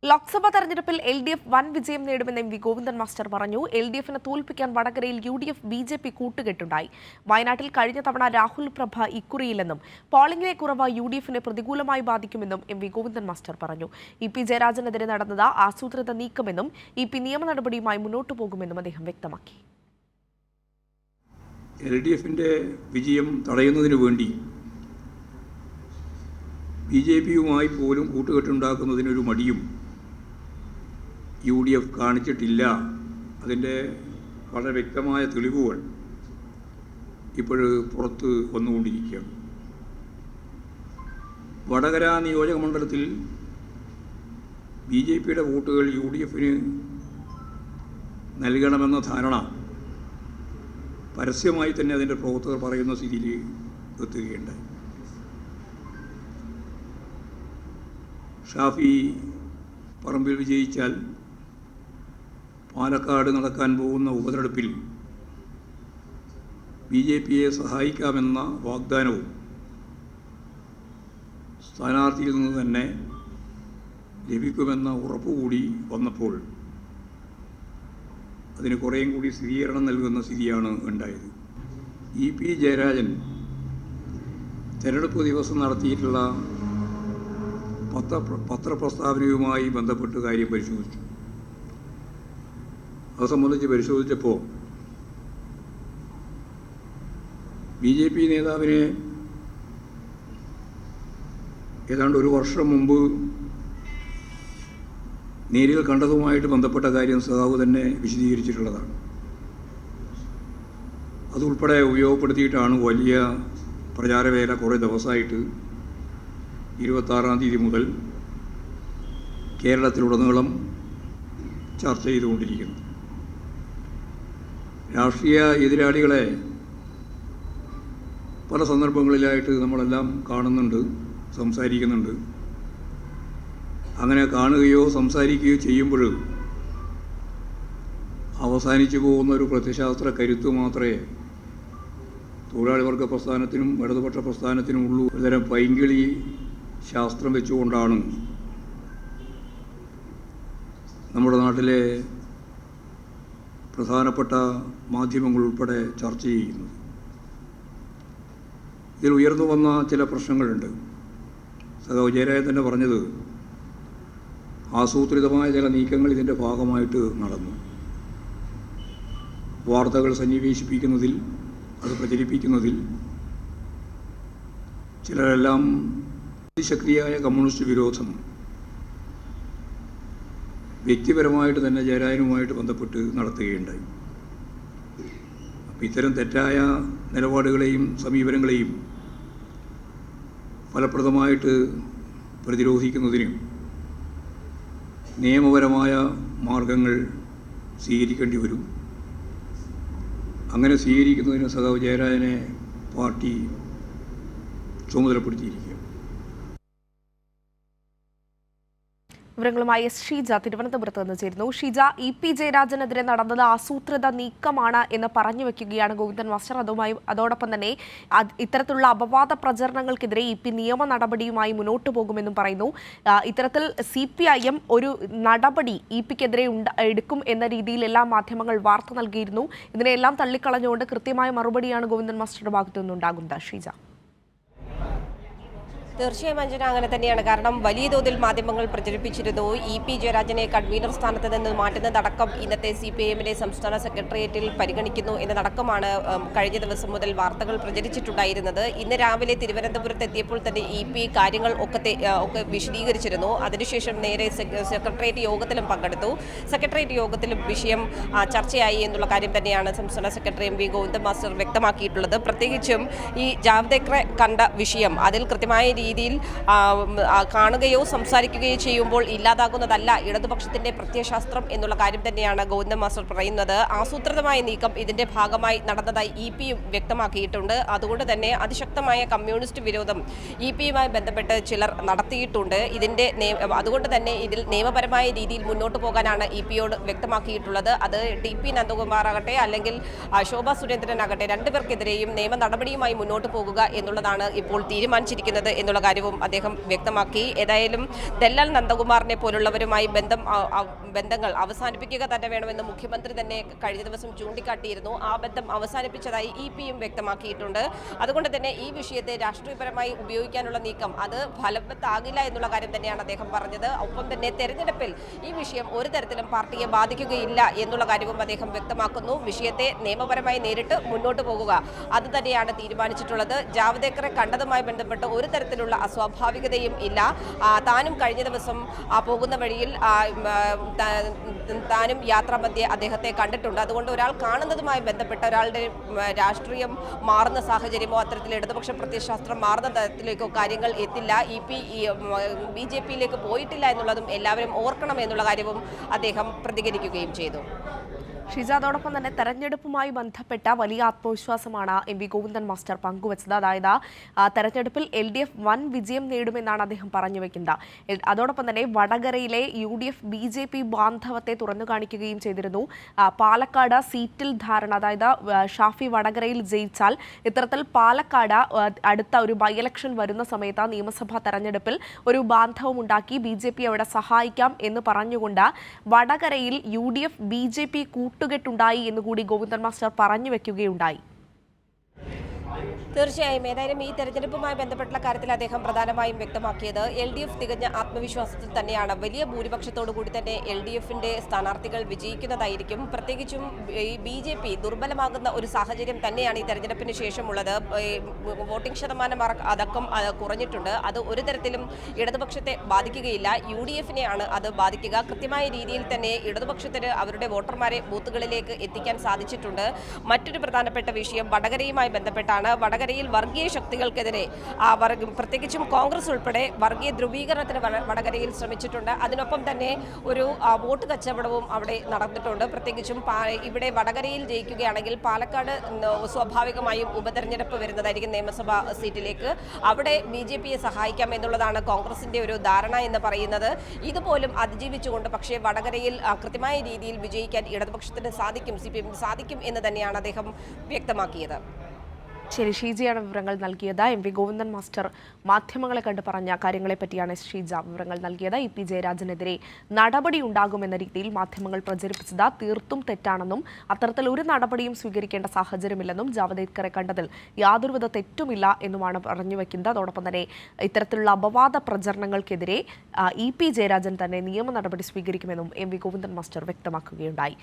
ലോക്സഭാ തെരഞ്ഞെടുപ്പിൽ LDF വൻ വിജയം നേടുമെന്ന് എം വി ഗോവിന്ദൻ മാസ്റ്റർ പറഞ്ഞു. LDFനെ തോൽപ്പിക്കാൻ വടകരയിൽ UDF BJP കൂട്ടുകെട്ടുണ്ടായി. വയനാട്ടിൽ കഴിഞ്ഞ തവണ രാഹുൽ പ്രഭ ഇക്കുറിയില്ലെന്നും പോളിംഗിലെ കുറവ് UDFനെ പ്രതികൂലമായി ബാധിക്കുമെന്നും എം വി ഗോവിന്ദൻ മാസ്റ്റർ പറഞ്ഞു. EP ജയരാജനെതിരെ നടന്നത് ആസൂത്രിത നീക്കമെന്നും EP നിയമ നടപടിയുമായി മുന്നോട്ടു പോകുമെന്നും അദ്ദേഹം വ്യക്തമാക്കി. LDFന്റെ വിജയം തടയുന്നതിനു വേണ്ടി BJPയുമായി പോലും കൂട്ടുകെട്ടുണ്ടാക്കുന്നതിനൊരു മടിയും UDF കാണിച്ചിട്ടില്ല. അതിൻ്റെ വളരെ വ്യക്തമായ തെളിവുകൾ ഇപ്പോൾ പുറത്ത് വന്നുകൊണ്ടിരിക്കുകയാണ്. വടകര നിയോജക മണ്ഡലത്തിൽ BJPയുടെ വോട്ടുകൾ UDFന് നൽകണമെന്ന ധാരണ പരസ്യമായി തന്നെ അതിൻ്റെ പ്രവർത്തകർ പറയുന്ന സ്ഥിതിയിൽ എത്തുകയുണ്ടായി. ഷാഫി പറമ്പിൽ വിജയിച്ചാൽ പാലക്കാട് നടക്കാൻ പോകുന്ന ഉപതെരഞ്ഞെടുപ്പിൽ BJPയെ സഹായിക്കാമെന്ന വാഗ്ദാനവും സ്ഥാനാർത്ഥിയിൽ നിന്ന് തന്നെ ലഭിക്കുമെന്ന ഉറപ്പുകൂടി വന്നപ്പോൾ അതിന് കുറേയും കൂടി സ്ഥിരീകരണം നൽകുന്ന സ്ഥിതിയാണ് ഉണ്ടായത്. EP ജയരാജൻ തെരഞ്ഞെടുപ്പ് ദിവസം നടത്തിയിട്ടുള്ള പത്രപ്രസ്താവനയുമായി ബന്ധപ്പെട്ട് കാര്യം പരിശോധിച്ചു. അത് സംബന്ധിച്ച് പരിശോധിച്ചപ്പോൾ BJP നേതാവിനെ ഏതാണ്ട് ഒരു വർഷം മുമ്പ് നേരിൽ കണ്ടതുമായിട്ട് ബന്ധപ്പെട്ട കാര്യം സഖാവ് തന്നെ വിശദീകരിച്ചിട്ടുള്ളതാണ്. അതുൾപ്പെടെ ഉപയോഗപ്പെടുത്തിയിട്ടാണ് വലിയ പ്രചാരവേല കുറേ ദിവസമായിട്ട് 26-ാം തീയതി മുതൽ കേരളത്തിലുടനീളം ചർച്ച ചെയ്തുകൊണ്ടിരിക്കുന്നു. രാഷ്ട്രീയ എതിരാളികളെ പല സന്ദർഭങ്ങളിലായിട്ട് നമ്മളെല്ലാം കാണുന്നുണ്ട്, സംസാരിക്കുന്നുണ്ട്. അങ്ങനെ കാണുകയോ സംസാരിക്കുകയോ ചെയ്യുമ്പോൾ അവസാനിച്ചു പോകുന്ന ഒരു പ്രത്യയശാസ്ത്ര കരുത്ത് മാത്രമേ തൊഴിലാളി വർഗ പ്രസ്ഥാനത്തിനും ഇടതുപക്ഷ പ്രസ്ഥാനത്തിനും ഉള്ളൂ. ഒരുതരം പൈങ്കിളി ശാസ്ത്രം വെച്ചുകൊണ്ടാണ് നമ്മുടെ നാട്ടിലെ പ്രധാനപ്പെട്ട മാധ്യമങ്ങൾ ഉൾപ്പെടെ ചർച്ച ചെയ്യുന്നത്. ഇതിൽ ഉയർന്നു വന്ന ചില പ്രശ്നങ്ങളുണ്ട്. സഖാവ് ജയരാജൻ തന്നെ പറഞ്ഞത് ആസൂത്രിതമായ ചില നീക്കങ്ങൾ ഇതിൻ്റെ ഭാഗമായിട്ട് നടന്നു. വാർത്തകൾ സന്നിവേശിപ്പിക്കുന്നതിൽ, അത് പ്രചരിപ്പിക്കുന്നതിൽ ചിലരെല്ലാം അതിശക്തിയായ കമ്മ്യൂണിസ്റ്റ് വിരോധം വ്യക്തിപരമായിട്ട് തന്നെ ജയരാജനുമായിട്ട് ബന്ധപ്പെട്ട് നടത്തുകയുണ്ടായി. അപ്പം ഇത്തരം തെറ്റായ നിലപാടുകളെയും സമീപനങ്ങളെയും ഫലപ്രദമായിട്ട് പ്രതിരോധിക്കുന്നതിന് നിയമപരമായ മാർഗങ്ങൾ സ്വീകരിക്കേണ്ടി വരും. അങ്ങനെ സ്വീകരിക്കുന്നതിന് സഖാവ് ജയരാജനെ പാർട്ടി ചുമതലപ്പെടുത്തിയിരിക്കുക. വിവരങ്ങളുമായി ഷീജ തിരുവനന്തപുരത്ത് നിന്ന് ചേരുന്നു. ഷീജ, EP ജയരാജനെതിരെ നടന്നത് ആസൂത്രിത നീക്കമാണ് എന്ന് പറഞ്ഞു വെക്കുകയാണ് ഗോവിന്ദൻ മാസ്റ്റർ. അതോടൊപ്പം തന്നെ ഇത്തരത്തിലുള്ള അപവാദ പ്രചരണങ്ങൾക്കെതിരെ EP നിയമ നടപടിയുമായി മുന്നോട്ട് പോകുമെന്നും പറയുന്നു. ഇത്തരത്തിൽ CPIM ഒരു നടപടി EPക്കെതിരെ എടുക്കും എന്ന രീതിയിൽ എല്ലാ മാധ്യമങ്ങൾ വാർത്ത നൽകിയിരുന്നു. ഇതിനെല്ലാം തള്ളിക്കളഞ്ഞുകൊണ്ട് കൃത്യമായ മറുപടിയാണ് ഗോവിന്ദൻ മാസ്റ്ററുടെ ഭാഗത്തു നിന്നുണ്ടാകുന്നത്. ഷീജ. തീർച്ചയായും അഞ്ജന, അങ്ങനെ തന്നെയാണ്. കാരണം വലിയ തോതിൽ മാധ്യമങ്ങൾ പ്രചരിപ്പിച്ചിരുന്നു EP ജയരാജനെ കൺവീനർ സ്ഥാനത്ത് നിന്ന് മാറ്റുന്നതടക്കം ഇന്നത്തെ CPIMന്റെ സംസ്ഥാന സെക്രട്ടേറിയറ്റിൽ പരിഗണിക്കുന്നു എന്നതടക്കമാണ് കഴിഞ്ഞ ദിവസം മുതൽ വാർത്തകൾ പ്രചരിച്ചിട്ടുണ്ടായിരുന്നത്. ഇന്ന് രാവിലെ തിരുവനന്തപുരത്ത് എത്തിയപ്പോൾ തന്നെ EP കാര്യങ്ങൾ ഒക്കെ വിശദീകരിച്ചിരുന്നു. അതിനുശേഷം നേരെ സെക്രട്ടേറിയറ്റ് യോഗത്തിലും പങ്കെടുത്തു. സെക്രട്ടേറിയറ്റ് യോഗത്തിലും വിഷയം ചർച്ചയായി എന്നുള്ള കാര്യം തന്നെയാണ് സംസ്ഥാന സെക്രട്ടറി MV ഗോവിന്ദൻ മാസ്റ്റർ വ്യക്തമാക്കിയിട്ടുള്ളത്. പ്രത്യേകിച്ചും ഈ ജാവ്ദേക്കറെ കണ്ട വിഷയം അതിൽ കൃത്യമായ രീതിയിൽ കാണുകയോ സംസാരിക്കുകയോ ചെയ്യുമ്പോൾ ഇല്ലാതാകുന്നതല്ല ഇടതുപക്ഷത്തിന്റെ പ്രത്യയശാസ്ത്രം എന്നുള്ള കാര്യം തന്നെയാണ് ഗോവിന്ദൻ മാസ്റ്റർ പറയുന്നത്. ആസൂത്രിതമായ നീക്കം ഇതിന്റെ ഭാഗമായി നടന്നതായി EPയും വ്യക്തമാക്കിയിട്ടുണ്ട്. അതുകൊണ്ട് തന്നെ അതിശക്തമായ കമ്മ്യൂണിസ്റ്റ് വിരോധം EPയുമായി ബന്ധപ്പെട്ട് ചിലർ നടത്തിയിട്ടുണ്ട്. അതുകൊണ്ട് തന്നെ ഇതിൽ നിയമപരമായ രീതിയിൽ മുന്നോട്ട് പോകാനാണ് EPയോട് വ്യക്തമാക്കിയിട്ടുള്ളത്. അത് TP നന്ദകുമാർ ആകട്ടെ അല്ലെങ്കിൽ ശോഭാ സുരേന്ദ്രൻ ആകട്ടെ, രണ്ടുപേർക്കെതിരെയും നിയമ നടപടിയുമായി മുന്നോട്ട് പോകുക എന്നുള്ളതാണ് ഇപ്പോൾ തീരുമാനിച്ചിരിക്കുന്നത് എന്നുള്ള എന്നുള്ള കാര്യവും അദ്ദേഹം വ്യക്തമാക്കി. ഏതായാലും ദല്ലാൽ നന്ദകുമാറിനെ പോലുള്ളവരുമായി ബന്ധങ്ങൾ അവസാനിപ്പിക്കുക തന്നെ വേണമെന്ന് മുഖ്യമന്ത്രി തന്നെ കഴിഞ്ഞ ദിവസം ചൂണ്ടിക്കാട്ടിയിരുന്നു. ആ ബന്ധം അവസാനിപ്പിച്ചതായി ഇപിയും വ്യക്തമാക്കിയിട്ടുണ്ട്. അതുകൊണ്ട് തന്നെ ഈ വിഷയത്തെ രാഷ്ട്രീയപരമായി ഉപയോഗിക്കാനുള്ള നീക്കം അത് ഫലവത്താകില്ല എന്നുള്ള കാര്യം തന്നെയാണ് അദ്ദേഹം പറഞ്ഞത്. ഒപ്പം തന്നെ തെരഞ്ഞെടുപ്പിൽ ഈ വിഷയം ഒരു തരത്തിലും പാർട്ടിയെ ബാധിക്കുകയില്ല എന്നുള്ള കാര്യവും അദ്ദേഹം വ്യക്തമാക്കുന്നു. വിഷയത്തെ നിയമപരമായി നേരിട്ട് മുന്നോട്ട് പോകുക അത് തന്നെയാണ് തീരുമാനിച്ചിട്ടുള്ളത്. ജാവ്ദേക്കറെ കണ്ടതുമായി ബന്ധപ്പെട്ട് ഒരു തരത്തിലുള്ള അസ്വാഭാവികതയും ഇല്ല. താനും കഴിഞ്ഞ ദിവസം പോകുന്ന വഴിയിൽ താനും യാത്രാമധ്യേ അദ്ദേഹത്തെ കണ്ടിട്ടുണ്ട്. അതുകൊണ്ട് ഒരാൾ കാണുന്നതുമായി ബന്ധപ്പെട്ട ഒരാളുടെ രാഷ്ട്രീയം മാറുന്ന സാഹചര്യമോ അത്തരത്തിൽ ഇടതുപക്ഷ പ്രത്യയശാസ്ത്രം മാറുന്ന തരത്തിലേക്കോ കാര്യങ്ങൾ എത്തില്ല. BJP-യിലേക്ക് പോയിട്ടില്ല എന്നുള്ളതും എല്ലാവരും ഓർക്കണം എന്നുള്ള കാര്യവും അദ്ദേഹം പ്രതികരിക്കുകയും ചെയ്തു. ഷീജ, അതോടൊപ്പം തന്നെ തെരഞ്ഞെടുപ്പുമായി ബന്ധപ്പെട്ട വലിയ ആത്മവിശ്വാസമാണ് എം വി ഗോവിന്ദൻ മാസ്റ്റർ പങ്കുവച്ചത്. അതായത് തെരഞ്ഞെടുപ്പിൽ LDF വൻ വിജയം നേടുമെന്നാണ് അദ്ദേഹം പറഞ്ഞു വെക്കുന്നത്. അതോടൊപ്പം തന്നെ വടകരയിലെ UDF BJP ബാന്ധവത്തെ തുറന്നു കാണിക്കുകയും ചെയ്തിരുന്നു. പാലക്കാട് സീറ്റിൽ ധാരണ, അതായത് ഷാഫി വടകരയിൽ ജയിച്ചാൽ ഇത്തരത്തിൽ പാലക്കാട് അടുത്ത ഒരു ബൈ ഇലക്ഷൻ വരുന്ന സമയത്ത് നിയമസഭാ തെരഞ്ഞെടുപ്പിൽ ഒരു ബാന്ധവം ഉണ്ടാക്കി BJP അവിടെ സഹായിക്കാം എന്ന് പറഞ്ഞുകൊണ്ട് വടകരയിൽ UDF BJP കൂട്ടുകെട്ടുണ്ടായി എന്നുകൂടി ഗോവിന്ദൻ മാസ്റ്റർ പറഞ്ഞു വെക്കുകയുണ്ടായി. തീർച്ചയായും ഏതായാലും ഈ തെരഞ്ഞെടുപ്പുമായി ബന്ധപ്പെട്ടുള്ള കാര്യത്തിൽ അദ്ദേഹം പ്രധാനമായും വ്യക്തമാക്കിയത് LDF തികഞ്ഞ ആത്മവിശ്വാസത്തിൽ തന്നെയാണ്. വലിയ ഭൂരിപക്ഷത്തോടു കൂടി തന്നെ LDF-ന്റെ സ്ഥാനാർത്ഥികൾ വിജയിക്കുന്നതായിരിക്കും. പ്രത്യേകിച്ചും ഈ BJP ദുർബലമാകുന്ന ഒരു സാഹചര്യം തന്നെയാണ് ഈ തെരഞ്ഞെടുപ്പിന് ശേഷമുള്ളത്. വോട്ടിംഗ് ശതമാനം അടക്കം കുറഞ്ഞിട്ടുണ്ട്. അത് ഒരു തരത്തിലും ഇടതുപക്ഷത്തെ ബാധിക്കുകയില്ല. UDF-നെയാണ് അത് ബാധിക്കുക. കൃത്യമായ രീതിയിൽ തന്നെ ഇടതുപക്ഷത്തിന് അവരുടെ വോട്ടർമാരെ ബൂത്തുകളിലേക്ക് എത്തിക്കാൻ സാധിച്ചിട്ടുണ്ട്. മറ്റൊരു പ്രധാനപ്പെട്ട വിഷയം വടകരയുമായി ബന്ധപ്പെട്ടാണ്. വടകരയിൽ വർഗീയ ശക്തികൾക്കെതിരെ പ്രത്യേകിച്ചും കോൺഗ്രസ് ഉൾപ്പെടെ വർഗീയ ധ്രുവീകരണത്തിന് വടകരയിൽ ശ്രമിച്ചിട്ടുണ്ട്. അതിനൊപ്പം തന്നെ ഒരു വോട്ട് കച്ചവടവും അവിടെ നടന്നിട്ടുണ്ട്. പ്രത്യേകിച്ചും ഇവിടെ വടകരയിൽ ജയിക്കുകയാണെങ്കിൽ പാലക്കാട് സ്വാഭാവികമായും ഉപതെരഞ്ഞെടുപ്പ് വരുന്നതായിരിക്കും നിയമസഭാ സീറ്റിലേക്ക്. അവിടെ BJP-യെ സഹായിക്കാം എന്നുള്ളതാണ് കോൺഗ്രസിന്റെ ഒരു ധാരണ എന്ന് പറയുന്നത്. ഇതുപോലും അതിജീവിച്ചുകൊണ്ട് പക്ഷേ വടകരയിൽ കൃത്യമായ രീതിയിൽ വിജയിക്കാൻ ഇടതുപക്ഷത്തിന് സാധിക്കും, CPM സാധിക്കും എന്ന് തന്നെയാണ് അദ്ദേഹം വ്യക്തമാക്കിയത്. ശരി, ഷീജയാണ് വിവരങ്ങൾ നൽകിയത്. എം വി ഗോവിന്ദൻ മാസ്റ്റർ മാധ്യമങ്ങളെ കണ്ട് പറഞ്ഞ കാര്യങ്ങളെ പറ്റിയാണ് ഷീജ വിവരങ്ങൾ നൽകിയത്. EP ജയരാജനെതിരെ നടപടി ഉണ്ടാകുമെന്ന രീതിയിൽ മാധ്യമങ്ങൾ പ്രചരിപ്പിച്ചത് തീർത്തും തെറ്റാണെന്നും അത്തരത്തിൽ ഒരു നടപടിയും സ്വീകരിക്കേണ്ട സാഹചര്യമില്ലെന്നും ജാവ്ദേക്കറെ കണ്ടതിൽ യാതൊരുവിധ തെറ്റുമില്ല എന്നുമാണ് പറഞ്ഞു വയ്ക്കുന്നത്. അതോടൊപ്പം തന്നെ ഇത്തരത്തിലുള്ള അപവാദ പ്രചരണങ്ങൾക്കെതിരെ EP ജയരാജൻ തന്നെ നിയമ നടപടി സ്വീകരിക്കുമെന്നും എം വി ഗോവിന്ദൻ മാസ്റ്റർ വ്യക്തമാക്കുകയുണ്ടായി.